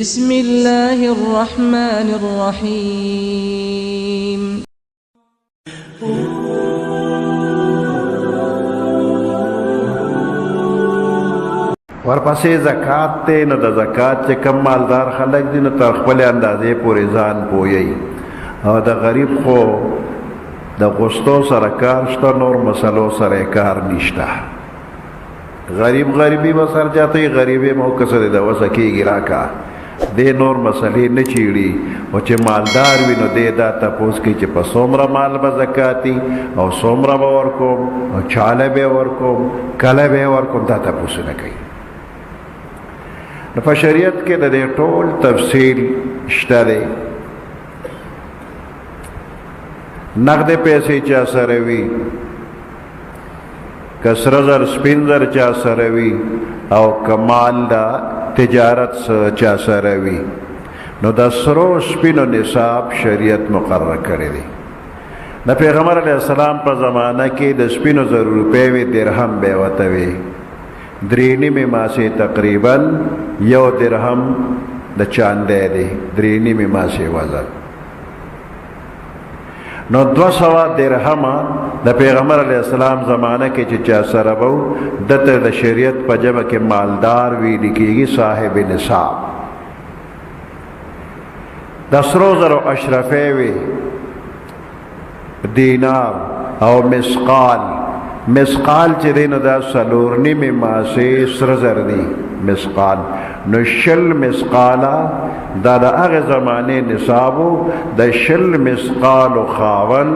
بسم الله الرحمن الرحيم ورپسې زکات ته نو د زکات چې کم مالدار خلک دي نو تر خپل اندازې پورې ځان پوي او د غریب خو د غوستو سره کار شته نور مسلو سره کار نشته غریبي وسر جاته غریبي مو کسره د وسکیږي راکا د نور مسلې نه چیړي او چې مالدار وي نو د دا تاسو کې چې په څومره مال به زکاتی او څومره به ورکوم او چاله به ورکوم کله به ورکوم دا تاسو نه کوي نو په شریعت کې د دې ټول تفصیل شته دی نقد پیسې چا سره وي کسر زر سپین زر چا سره وي او کمال دا تجارت چا سره وي نو د سرو سپینو نصاب شریعت مقرر کړی دی د پیغمبر علیه السلام په زمانه کې د سپینو زر روپۍ وي درهم به وته وي درینی میں ماسے تقریباً یو درہم د چاندے دی درینی میں ماسے وزن نو 200 درہم د پیغمبر علیہ السلام زمانہ کې چې چا سره وو دته د شریعت په جبه کې مالدار وی لیکيږي صاحب نصاب د سرو زرو اشرفه وی دینار او مسقال چې دینو دا سلورنی می ماسه سر زر دی مسقال نو شل مسقالا دا د هغه زمانه نصابو د شل مسقال خاون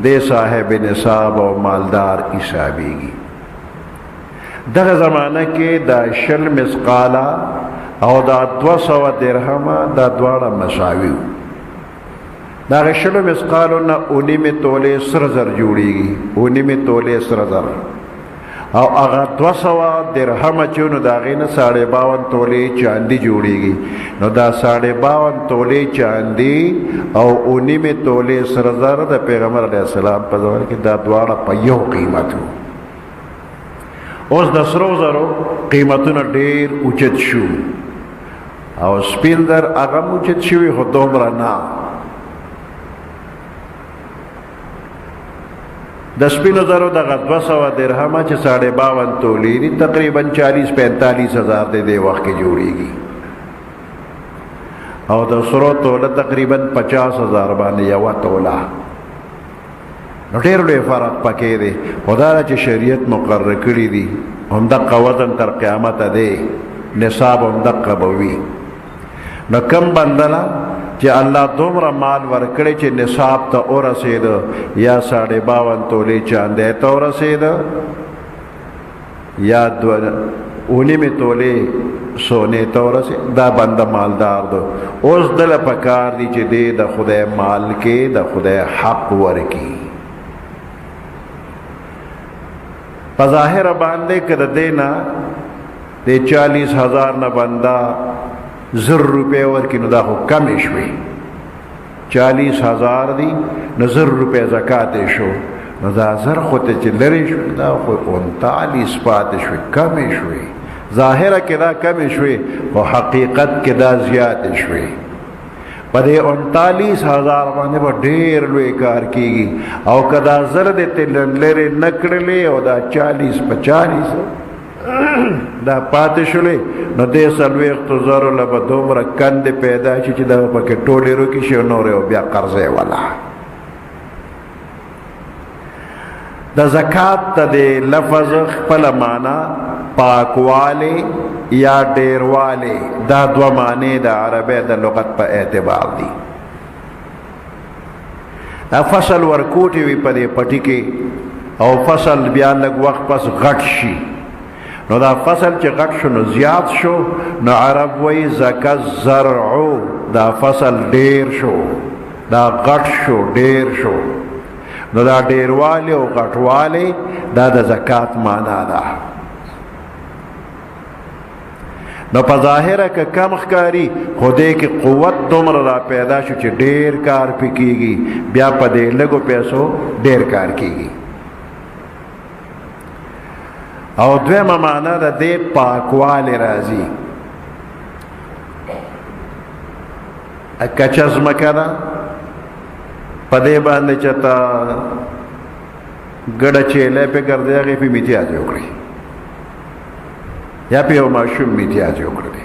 د صاحب نصاب او مالدار حسابيږي دغه زمانه کې دا شل مسقالا او دا 200 درهم دا دواړه مساوي دا غشلو مسقالو نا اونی میں تولے سرزر جوڑیگی اونی میں تولے سرزر او اغا 200 درہم چونو دا غینا 52 تولے چاندی جوڑیگی نو دا 52 تولے چاندی او اونی میں تولے سرزر دا پیغمبر علیہ السلام پا زمان کی دا دوارا پا یو قیمتو اوز دا سرو زرو قیمتو نا دیر اچت شو او سپین در اغم اچت شوی خود دومرا نا د سپینو زرو دغه 200 درهم چې 52 تولی دي تقریبا 40-45 هزار د وخت کې جوړیږي او د سرو توله تقریبا 50 هزار باندې یو توله نو ډېر لوی فرق پکې دی خدای چې شریعت مقرر کړی دی هم دغه وزن تر قیامت دی نصاب هم دغه بوي نو کم بندلا چې الله دومره مال ورکړي چې نصاب ته ورسېد یا 52 تولې چاندې ته ورسېد یا 2 تولې سونه ته ورسېد دا بنده مالدار دو اوس دل پکار دی چې دې د خدای مال کې د خدای حق ورکی په ظاهر باندې کړه دینا د 40,000 نه بندا 1000 روپے ورکی نو دا خو کمی شوی 40,000 دی نو 1000 روپے زکات شو نو دا 1000 خو ته چې لری شو دا خو 39 پات شوی کمی شوی ظاهره کې دا کمی شوی او حقیقت کې دا زیات شوی په دې 39,000 باندې به ډېر لوی کار کیږي او کدا 1000 دې تل لری نکړلې او دا 40-45 دا پاتې شولې نو دې سلويخت زرو لبه دومره کند پیدا شي چې دا پکې ټولې روکي شي نور او بیا قرضې والا د زکات ته د لفظ خپل معنا پاکواله یا ډیرواله دا دوه معنی د عربی د لغت په اعتبار دي فصل ورکوټي وي په دې پټي کې او فصل بیا لږ وخت پس غټ شي نو دا فصل چې غټ شو نو زیات شو نو عرب وی زکا زرعو دا فصل ډیر شو دا غټ شو ډیر شو نو دا ډیرواله او غټواله دا د زکات معنا ده نو په ظاهره کې کم ښکاری خوده کې قوت دومره را پیدا شو چې ډیر کار پکېږي بیا په دې لګو پیسو ډیر کار کېږي او دویمه معنا ده د پاکواله راځي کچه ځمکه ده په دې باندې چې ته ګډه چیلی پې ګرځې هغې پې میتیازې وکړې یا پې یو ماشوم میتیازې وکړې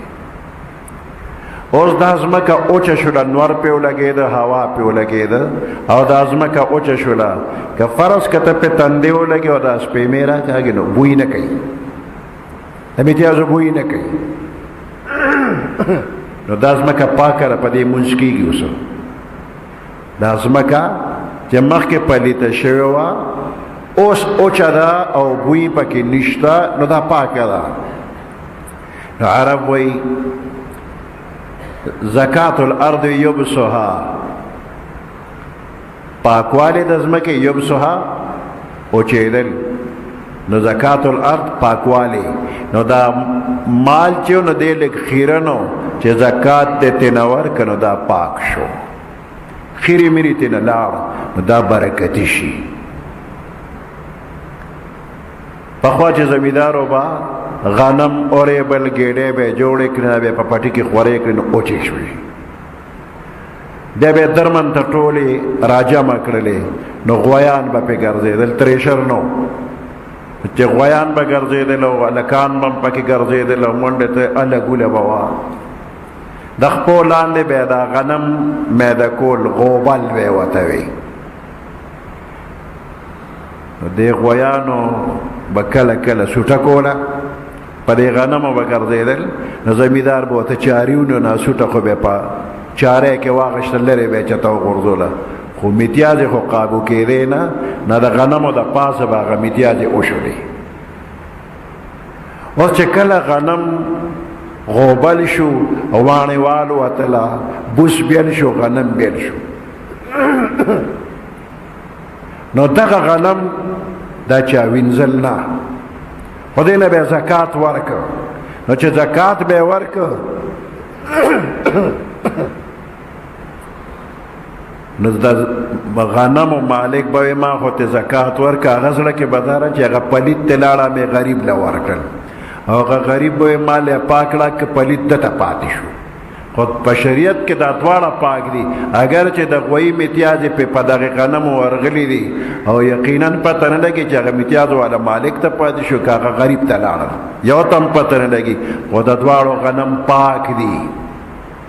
اوس دا ځمکه اوچه شوله نور پې ولګېده هوا پې ولګېده او دا ځمکه اوچه شوله که فرض که ته پې تندې ولګې او دا سپېمې راکاږي نو بوی نه کوي د میتیازو بوی نه کوي نو دا ځمکه پاکه ده په دې مونځ کېږي اوس دا ځمکه چې مخکې پلیته شوې وه اوس اوچه ده او بوی پکې نشته نو دا پاکه ده نو عرب وایي زکات الارض یبسها پاکوالی د ځمکې یبسها اوچېدل نو زکات الارض پاکوالی نو دا مال چې نو دی لږ خیره نو چې زکات دې تېنه ورکړه نو دا پاک شو خیرې میرې تېنه لاړ نو دا برکتي شي پخوا چې زمیندارو به غنم اورې بل ګېډې به یې جوړې کړې بیا په پټي کې خورې کړې نو اوچې شوې بیا به یې درمن ته ټولې راجمع کړلې نو غویان به پې ګرځېدل تریشر نو چې غویان به ګرځېدل او هلکان به هم پکې ګرځېدل او منډې ته اله ګوله به وه د خپو لاندې به یې دا غنم میده کول غوبل به یې ورته وي نو دې غویانو به کله کله سوټه کوله په دې غنمو به ګرځېدل نو زمیندار به ورته چاري ونیو ناسوټه خو به یې په چارې کې واغېشته لرې به یې چته وغورځوله خو میتیازې خو قابو کېدې نه د غنمو د پاسه به هغه میتیازې وشولې اوس چې کله غنم غوبل شو واڼې والوتله بوس بیل شو غنم بیل شو نو دغه غنم دا چا وینځل نه خو دې نه به یې زکات ورکړ نو چې زکات به یې ورکړ نو د غنمو مالک به وایي ما خو ته زکات ورکړه هغه زړه کې به دا چې هغه پلیت ته لاړه مې غریب له ورکړل او هغه غریب به وایي مال یې پاک کړه که پلیت دته پاتې شو خو په شریعت کې دا دواړه پاک دي اگر چې د غویي میتیازې په دغې غنمو ورغلي دي او یقینا پته نه لګي چې هغه میتیازو والا مالک ته پاتې شو که هغه غریب ته لاړل یو ته هم پته نه لګي خو د دواړو غنم پاک دي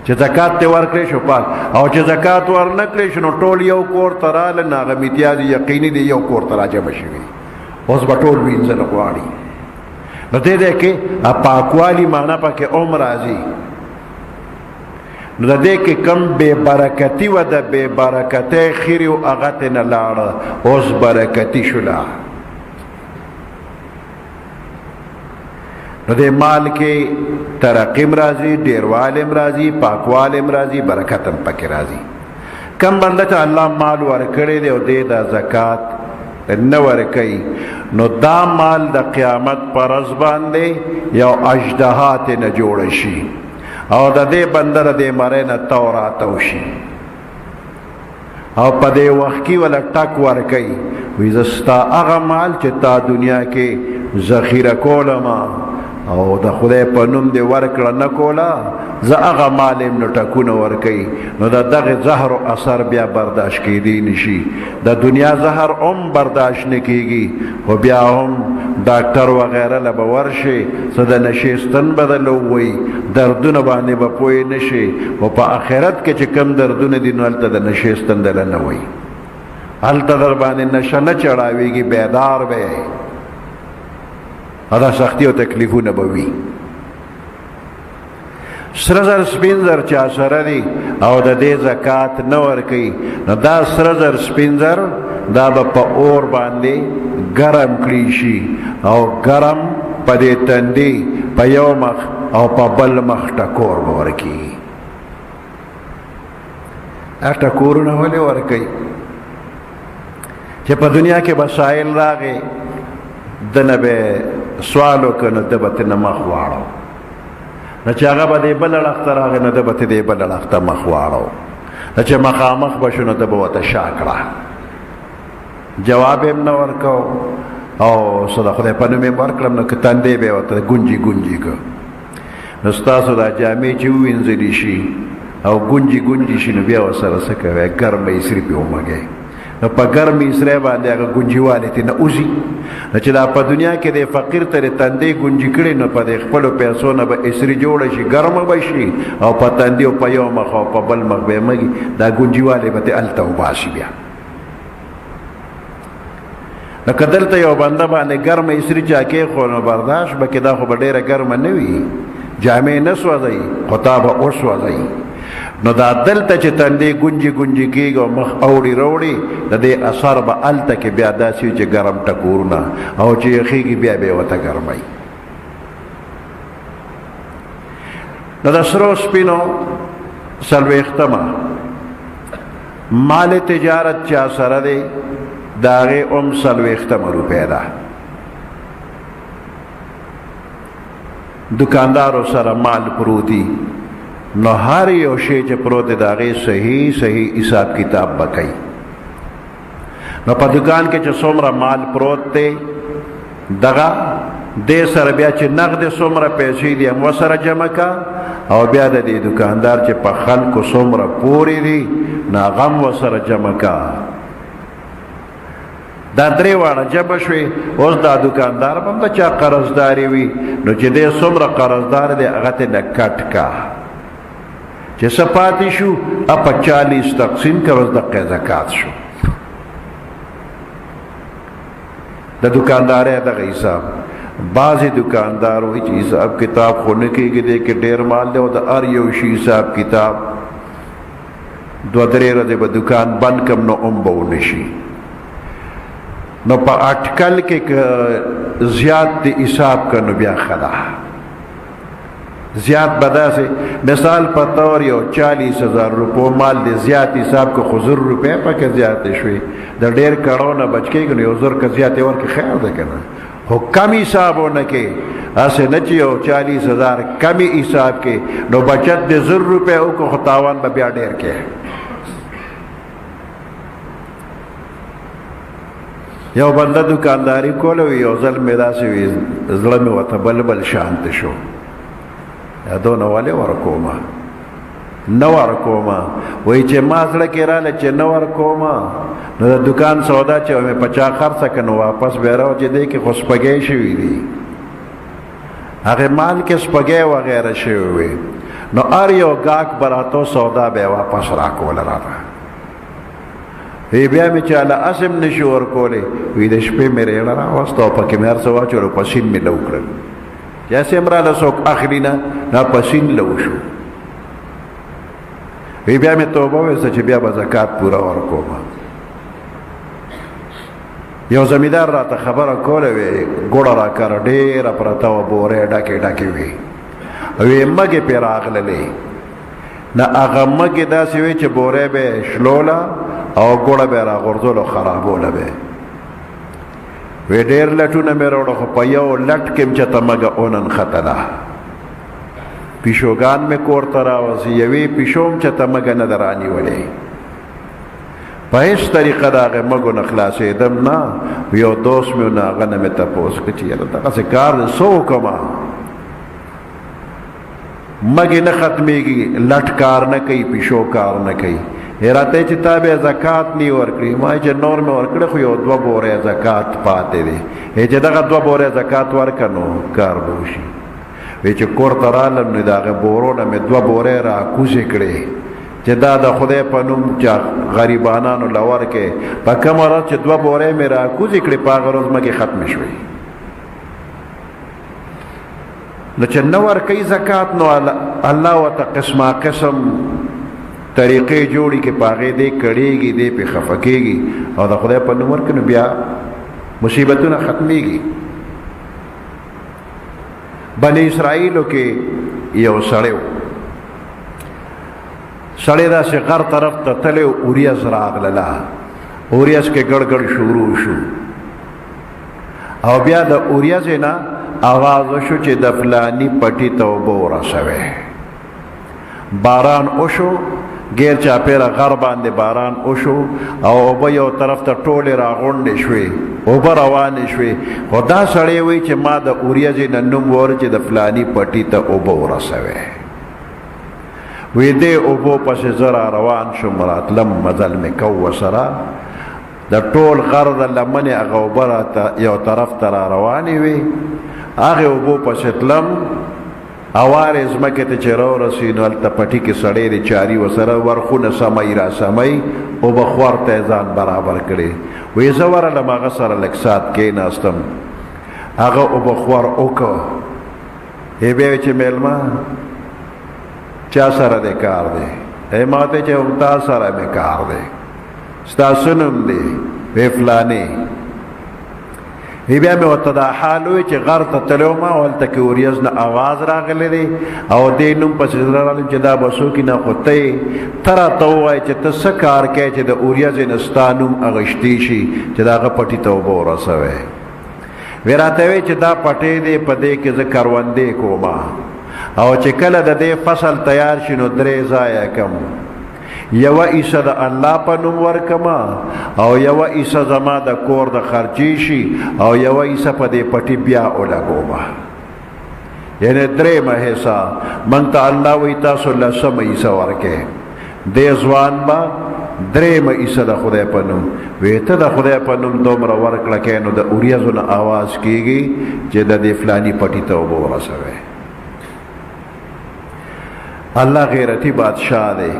چې زکات ته ورکړې شو پاک او چې زکات ورنه کړې شو نو ټول یو کور ته راغله نو هغه میتیازې یقیني دي یو کور ته راجمع شوي اوس به ټول وینځل غواړي نو دې دی کې پاکوالي معنا پکې هم راځي نو د دې کې کم بې برکتي وه د بې برکتۍ خیرې و هغه ته نه لاړه اوس برکتي شوله نو دې مال کې ترقي هم راځي ډېروالی هم راځي پاکوالی هم راځي برکت هم پکې راځي کم بنده ته الله مال ورکړی دی او دې دا زکات نه ورکوي نو دا مال د قیامت په ورځ باندې یو اژدها ترې نه جوړه شي او د دې بنده د دې مرۍ نه تو راتو شي او په دې وخت کې وله ټک ورکوي وایي زه ستا هغه مال چې تا دنیا کې ذخیره کولم او د خدای په نوم دې ورکړه نه کوله زه هغه مال یم نو ټکونه ورکوي نو د دغې زهر و اثر بیا برداشت کیدی نشي د دنیا زهر هم برداشت نه کیږي خو بیا هم ډاکټر وغیره له به ورشي څه د نشیستن به درله ووایي دردونه باندې به پوه نه شي خو په آخرت کې چې کم دردونه دي نو هلته د نشیستن دله نه وایي هلته در باندې نشه نه چړاویږي بیدار به دا سختی او تکلیفونه به وي سره زر سپین زر چا سره دي او د دې زکات نه ورکوي نو دا سره زر سپین زر دا به په اور باندې ګرم کړي شي او ګرم په دې تندي په یو مخ او په بل مخ ټکور به ورکوي ټکورونه ولې ورکوي چې په دنیا کې به سایل راغی دنه به سوال وکړ نو ده به ترنه مخ واړو نو چې هغه به دې بل اړخ ته راغی نو ده به ته دې بل اړخ ته مخ واړو نو چې مخامخ به شو نو ده به ورته شا کړه جواب یې هم نه ورکو او څه د خدای په نوم یې ورکړم نو که تندی به یې ورته ګونجي ګونجي که نو ستاسو دا جامې چې ووینځلي شي او ګونجي شي نو بیا ورسره څه کوئ ګرمه ایسري پې ومږئ نو په ګرم ایسری باندې هغه ګونجیوالی ترې نه وځي نو چې دا په دنیا کې د فقیر ته د تندې ګونجي کړي نو په د خپلو پیسو نه به ایسري جوړه شي ګرمه به شي او په تندې او په یو مخ او په بل مخ به یې مږي دا ګونجیوالی به ترې هلته وباسي بیا لکه دلته یو بنده باندې ګرمه ایسري چا کېښو نو برداشت به کې دا خو به ډېره ګرمه نه وي جامې نه سوځوي خو تا به وسوځوي نو دا دلته چې تندې ګونجي کېږي او مخ اوړي روړي د دې اثر به هلته کې بیا داسې وي چې ګرم ټکورونه او چې یخېږي بیا به یې ورته ګرموي نو د سرو سپینو څلوېښتمه مال تجارت چا سره دی د هغې هم څلوېښتمه روپۍ ده دکاندارو سره مال پروتي نو هر یو شی چې پروت دی د هغې صحیح حساب کتاب به کوي نو په دکان کې چې څومره مال پروت دی دغه دې سره بیا چې نقد څومره پیسې دي هم ورسره جمع کا او بیا د دې دکاندار چې په خلکو څومره پورې دي نو هغه هم ورسره جمع کا دا درې واړه جمع شوې اوس دا دکاندار به هم د چا قرضداري وي نو چې دې څومره قرضدار دی هغه ته نه کټ کا چې څه پاتې شو په 40 تقسیم که اوس دقیقه زکات شو د دکاندارۍ دغه حساب بعضې دکاندار وایي چې حساب کتاب خو نه کېږي دی کې ډېر مال دی او د هر یو شي حساب کتاب 2-3 ورځې به دکان بند کړم نو هم به ونه شي نو په اټکل کې که زیات د حساب که نو بیا ښه ده زیات به داسې مثال په طور یو 40,000 روپو مال دی زیات حساب که خو 1,000 روپۍ پکې زیاتې شوې د ډېر کړو نه بچ کېږي نو یو 1,000 که زیاتې ورکړي خیر ده که نه خو کم حساب ونه کې هسې نه چې یو 40,000 کمی حساب کې نو بچت د 1,000 روپۍ وکړو خو تاوان به بیا ډېر کې یو بنده دکانداری کوله وي یو ځل مې داسې وي زړه مې ورته بل شانت شو دونه ولې ورکومه نه ورکومه وایي چې ما زړه کې راله چې نه ورکومه نو د دکان سودا چې مې په چا خرڅه که نو واپس به یې راو چې دی کې خو سپږی شوي دي هغې مال کې سپږی وغیره شوي وي نو هر یو ګاهک به راتو سودا به یې واپس راکوله راته وی بیا مې چې هله اسم نشي ورکولی وی د شپې مې ریړه راوسته او پکې مې هر څه واچول په سین مې لو کړل جیسې هم راله څوک اخلي نه دا په سین لو شو وی بیا مې توبه ویسته چې بیا به زکات پوره ورکوم یو زمیندار راته خبره کوله وی ګوړه راکړه ډېره پرته وه بورې ډکې وي وی مږې پې راغللې نه هغه مږې داسې وی چې بورې به یې شلوله او ګوړه به یې راغورځول او خرابوله به وی ډېر لټونه مې راوړه خو په یو لټ کې م چې ته مږه اوننښته ده پیشوګان مې کور ته راوځي یوې پیشو م چې ته مږه نه ده رانیولې په هېڅ طریقه د هغې مږو نه خلاصېدم نه یو دوست مې و نه هغه نه مې تپوس کړه چې یاره دغسې کار دی څه وکړمه مږې نه ختمېږي لټ کار نه کوي پیشو کار نه کوي راته چې تا به زکات نی ورکړي ما چې نور مې ورکړه خو یو 2 بورې زکات پاتې دی چې دغه 2 بورې زکات ورکړه نو کار به وشي وی چې کور ته رالم نو د هغې بورو نه مې 2 بورې راکوزې کړې چې دا د خدای په نوم چې غریبانانو له ورکې په کومه ورځ چې 2 بورې مې راکوزې کړې په هغه ورځ مکې ختمې شوې نو چې نه ورکوي زکات نو الله ورته قسمه قسم طریقې جوړي کې په هغې دی کړېږي دی پې خفه کېږي او د خدای په نوم ورکړي نو بیا مصیبتونه ختمېږي بني اسرائیلو کې یو سړی و سړی داسې غر طرف ته تلی اوریځ راغلله اوریځ کې ګړ شروع شو او بیا د اوریځې نه آواز وشو چې د فلاني پټي ته اوبه ورسوئ باران وشو غیر چاپیره غر باندې باران وشو او اوبه یو طرف ته ټولې راغونډې شوې اوبه روانې شوې خو دا سړی وایي چې ما د اوریځې نه نوم وور چې د فلاني پټي ته اوبه ورسوې وی دې اوبو پسې زه را روان شوم راتلم مزل مې کو سره د ټول غر د لمنې هغه اوبه راته یو طرف ته را روانې وې هغې اوبو پسې تلم اوارې ځمکې ته چې راورسي نو هلته پټي کې سړی دی چاري ورسره ورخونه سمی را سمی اوبه خور ته یې ځان برابر کړې وی زه ورغلم هغه سره لږ ساعت کېناستم هغه اوبه خور وکړه بیا وی چې میلمه چا سره دی کار دی ما ته چې تا سره مې کار دی ستاسو نوم دی وی فلانې بیا مې ورته دا حال وی چې غر ته تللی وم او هلته کې اوریځ نه آواز راغلی دی او دې نوم پسې زه راغلم چې دا به څوک نه خو ته راته ووایې چې ته څه کار کوې چې د اوریځې نه ستا نوم اغشتی شي چې د هغه پټي ته اوبه ورسوې وی راته وی چې دا پټی دی په دې کې زه کروندې کومه او چې کله د دې فصل تیار شي نو 3 ځایه کم یو ایسه د الله په نوم ورکما او یو ایسه زما د کور د خرچی شي او یو ایسه په دې پټي بیا ولګوما یعنی 3 حصہ من ته الله وی تاسو لسم ایسه ورکه دې ځوان با 3 ایسه د خدای په نوم وی ته د خدای په نوم دومره ورکړه کې نو د اوریځو نه आवाज کیږي چې د دې فلانی پټي ته وبو ورسوي الله غیرتی بادشاہ دی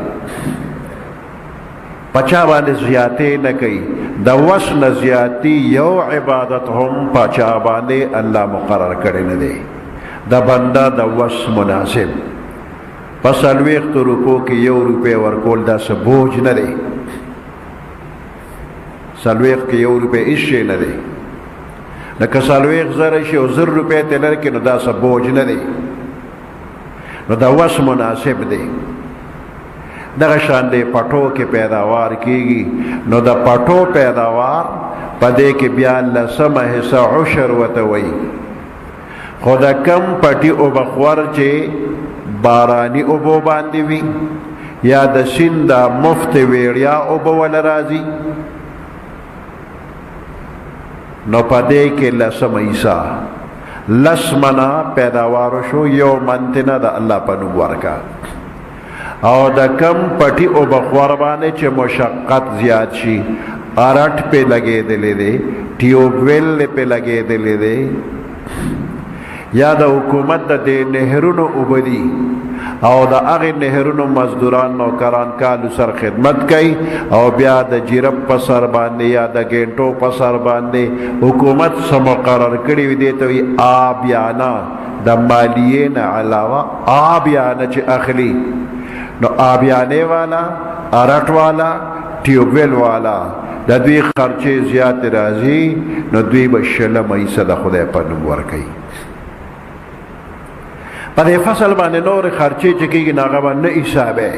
پچا باندې زیاتی نه کوي د وس نه زیاتی یو عبادت هم پچا باندې الله مقرر کړی نه دی د بنده د وس مناسب پس 40 روپو کې 1 روپے ورکول دا څه بوج نه دی 40 کې 1 روپے هیڅ شی نه دی لکه 40 زره شي او 0 روپے ته لري نو دا څه بوج نه دی نو دا وس مناسب دی دغه شان دی پټو کې پیداوار کیږي نو د پټو پیداوار په دې کې بیا لسمه حصہ عشر وته وي خو د کم پټي او بخور چې بارانی اوبو باندې وي یا د سیند مفت ویړیا اوبو ول راځي نو په دې کې لسمه حصہ لسمنا پیداوار شو یو منتنه د الله په نوم ورکا او د کم پټي او بخور باندې چې مشقت زیات شي ارټ په لګېدلې دی ټیوبویل په لګېدلې دی یا د حکومت د نهرونو وبدي او د هغه نهرونو مزدوران نوکران کالو سر خدمت کوي او بیا د جیرب په سر باندې یا د ګینټو په سر باندې حکومت سم مقرر کړی وي دی ته آبیانا د مالیې نه علاوه آبیانا چې اخلي نو آبیانه والا ارټ والا ټیوبویل والا د دوی خرچه زیات راځي نو دوی به شله مېسه د خدای په نوم ورکوي په دې فصل باندې نور خرچه چې کېږي نو هغه به نه حسابه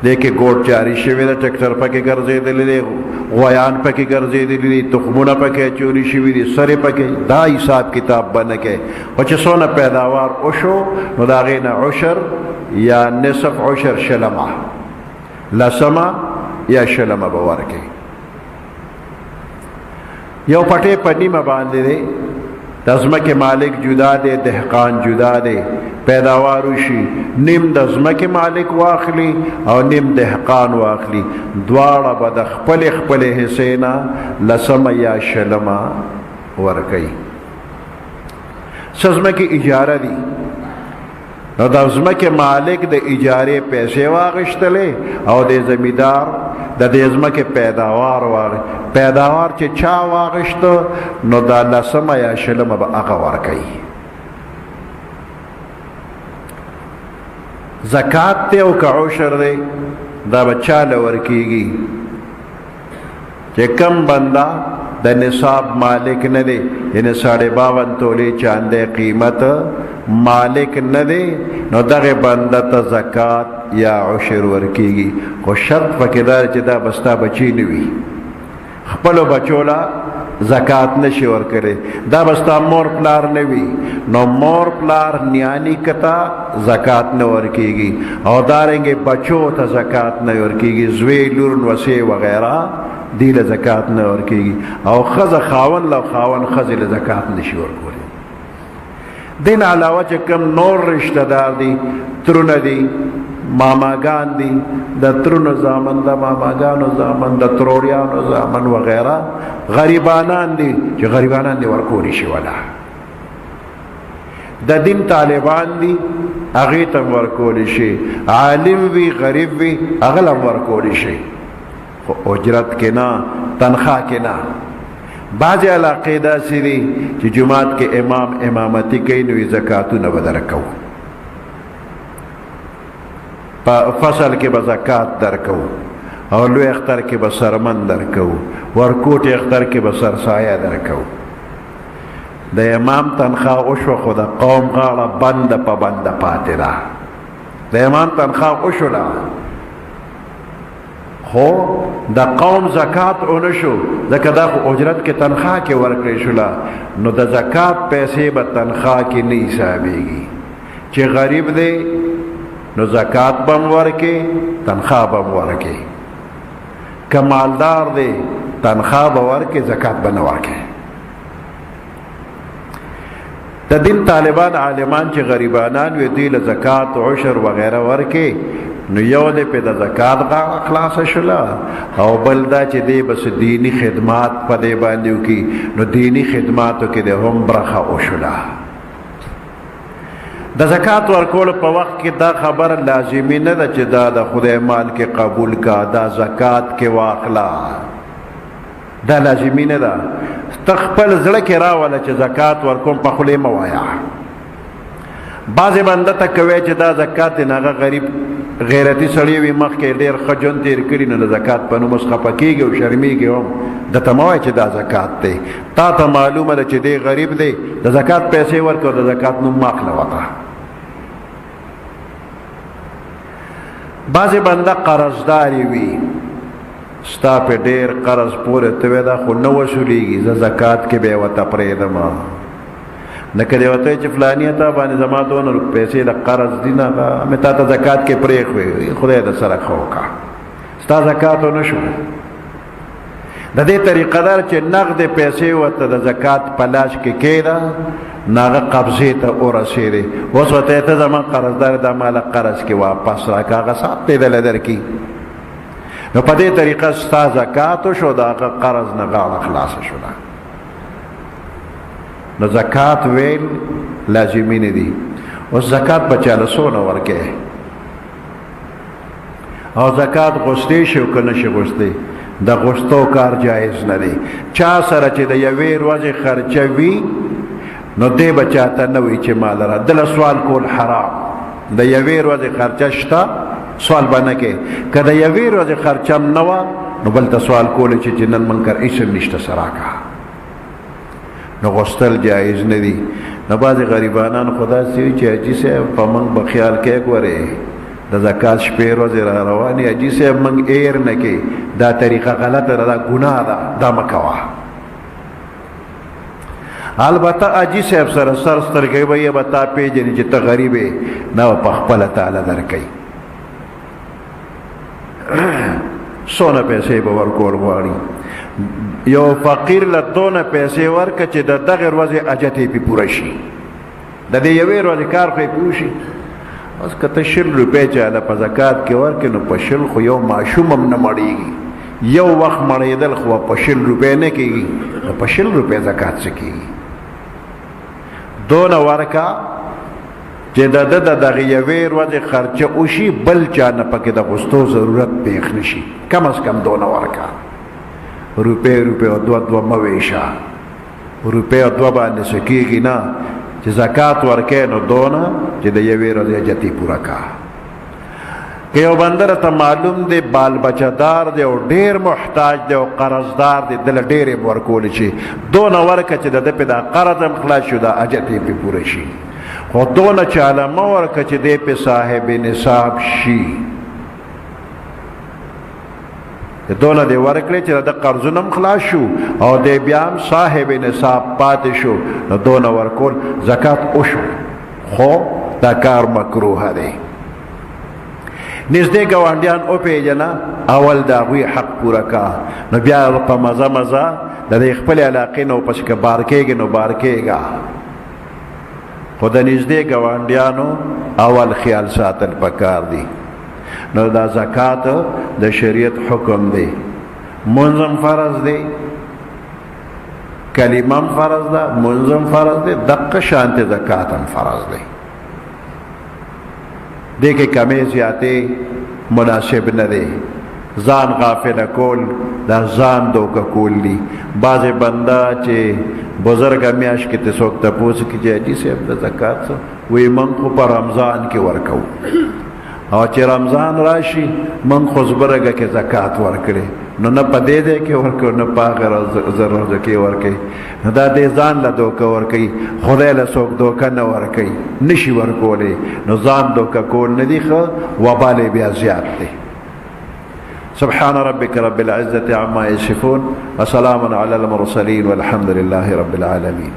دې کې ګوټ جاري شوی د ټکټر پکې ګرځېدلی دی غویان پکې ګرځېدلی دي تخمونه پکې چوری شوي دي سرې پکې دا حساب کتاب بنه کې خو چې څونه پیداوار وشو نو د هغې نه عشر یا نصف عشر شلمه لسمه یا شلمه به ورکوي یو پټې په نیمه باندې دی د ځمکې مالک جدا دی دهقان جدا دی پیداوار وشي نیم د ځمکې مالک واخلي او نیم دهقان واخلي دواړه به د خپلې خپلې حصې نه لسمه یا شلمه ورکوي څه ځمکې اجاره دي نو د ځمکې مالک د اجارې پیسې واغشتلې او د زمیندار د دې ځمکې پیداوار چې چا واغشته نو دا لسمه یا شلمه به هغه ورکوي زکات ته او که عشر دی دا به چاله ورکیږي چې کم بنده د نصاب مالک نه دی یعنی 52 تولې چاندې قیمت مالک نه دی نو دغه بنده ته زکات یا عشر ورکیږي خو شرط پکې دا چې دا بستا بچی نه وي خپل بچولا زکات نشي ورکړي دا بستا مور پلار نه وي نو مور پلار نیانی کتا زکات نه ورکیږي او دارنګه بچو ته زکات نه ورکیږي زوی لور وسې وغیرہ دیله زکات نه ورکیږي او خزه خاون له خاون خزه له زکات نشي ورکولي دین علاوه چې کم نور رشتہ دار دي ترونه دي ماماګان دي د ترونو زامن د ماماګانو زامن د تروریانو زامن وغیرہ غریبانان دي چې غریبانان دي ورکولی شي ولا د دین طالبان دي هغه ته ورکولی شي عالم وی غریب وی هغه هم ورکولی شي اجرت کې نه تنخواه کې نه بعض علاقې داسې دي چې جماعت کې امام امامتي کوي نو زکاتونه به درکو په فصل کې به زکات درکو او لوی اختر کې به سرمن درکو ورکوټ اختر کې به سرسایه درکو د امام تنخواه وشوه خو د قوم غاړه بنده په بنده پاتې ده د امام تنخواه وشوله خو د قوم زکات اونشو ځکه دا خو اجرت کې تنخواه کې ورکړی شوله نو د زکات پیسې به تنخواه کې نه حسابېږي چې غریب دی نو زکات به هم ورکې تنخواه به هم ورکې که مالدار دی تنخواه به ورکې زکات به نه ورکې د دین طالبان عالمان چې غریبانان وي دوی له زکات عشر وغیره ورکې نو یو دی په د زکات غاړه خلاصه شوله او بل دا چې دی بس دینی خدمات په دی باندې وکړي نو دینی خدماتو کې د هم برخه وشوله د زکات ورکولو په وخت کې دا خبر لازمي نه ده چې دا د خدای مال کې قبول کا دا زکات کې واخلا دا لازمي نه ده ته خپل زړه کې راوله چې زکات ورکوم په خولې مه وایه بعضې بنده ته کوی چې دا زکات دی هغه غریب غیرتي سړی وي مخکې ډېر ښه ژوند تېر کړي نو د زکات په نوم اوس خفه کېږي او شرمېږي هم درته مه وایه چې دا زکات دی تا ته معلومه ده چې دی غریب دی د زکات پیسې ورکړه او د زکات نوم مه اخله ورته بعضې بنده قرضداري وي ستا په ډېر قرض پورې ته وی دا خو نه وصولېږي زه زکات کې به یې ورته پرېږدم لکه دی ورته چې فلانیه تا باندې زما دونه پیسې د قرض دي نه مې تا ته زکات کې پرېښوې خدای د سره ښه وکړه ستا زکات ونه شو د دې طریقه دار چې نغد پیسې ورته د زکات په لاس کې کېده نو هغه قبضې ته ورسېدې اوس ورته ته زما قرضدار دا ماله قرض کې واپس راکړه هغه سات دی دله درکړي نو په دې طریقه ستا زکات وشو د هغه قرض نه غاړه خلاصه شوله نو زکات ویل لازمي نه دي اوس زکات به چاله څونه ورکې او زکات غوښتی شي او که نه شي غوښتی د غوښتو کار جایز نه دی چا سره چې د یوې ورځې خرچه وي نو دی به چاته نه وي چې مال را دله سوال کول حرام د یوې ورځې خرچه شته سوال به نه کې که د یوې ورځې خرچه هم نه وه نو بل ته سوال کولی چې نن منکر اسم نشته سراکه نو غوښتل جایز نه دي نو بعضې غریبانان خو داسې وي چې حاجي صاحب په موږ به خیال کې ګورې د زکات شپې ورځې را روانې حاجي صاحب موږ ایر نه کې دا طریقه غلطه ده دا ګناه ده دا مه کوه البته حاجي صاحب سره سر سترګۍ به یې به تا پېژني چې ته غریب یې نه به پخپله تعالی درکوي څونه پیسې به ورکول غواړي یو فقیر له دونه پیسې ورکړه چې د دغې ورځې حاجت یې پې پوره شي د دې یوې ورځې کار خو یې پوه شي اوس که ته 100 روپۍ چاله په زکات کې ورکړې نو په 100 خو یو ماشوم هم نه مړېږي یو وخت مړېدل خو په 100 روپۍ نه کېږي نو په 100 روپۍ زکات څه کېږي دونه ورکه چې د ده د دغې یوې ورځې خرچه وشي بل چا نه پکې د غوښتو ضرورت پېښ نه شي کم از کم دونه ورکه روپۍ او دوه مه ویشه روپۍ او دوه باندې څه کېږي نه چې زکات ورکې نو دونه چې د یوې ورځې حاجت یې پوره کا که یو بنده راته معلوم دی بال بچهدار دی او ډېر محتاج دی او قرضدار دی دله ډېرې به ورکولی شي دونه ورکه چې د ده پې دا قرض هم خلاص شو دا حاجت یې پې پوره شي خو دونه چاله مه ورکه چې دی پې صاحب نصاب شي دونه دی ورکړي چې د قرضونه خلاص شو او د بیا هم صاحب نصاب پاتې شو نو دونه ورکول زکات وشو خو دا کار مکروه دی نږدې ګاونډیان وپېژنه اول د هغوی حق پوره کا نو بیا په مزه مزه د خپل علاقې نه پس که بار کېږي نو بار کېږه خو د نږدې ګاونډیانو اول خیال ساتل پکار دی نو دا زکات د شریعت حکم دی منظم فرض دی کلمم فرض ده منظم فرض دی دقه شانت زکات هم فرض دی دې کې کمې زیاتې مناسب نه دی ځان غافل کول دا ځان دوکه کول دي بعضې بنده چې بزرګه میاشت کې ته څوک تپوس کړي چې حاجي صاحب د زکات څه وایي موږ خو په رمضان کې ورکوو او چې رمضان راشي موږ خو زبرګه کې زکات ورکړي نو نه په دې دی کې ورکوو نه په هغه روزه کې ورکوي نو دا دې ځان له دوکه ورکوي خدای له څوک دوکه نه ورکوي نشي ورکولی نو ځان دوکه کول نه دي ښه وبال یې بیا زیات دی سبحان ربك رب العزة عما يصفون وسلام على المرسلين والحمد لله رب العالمين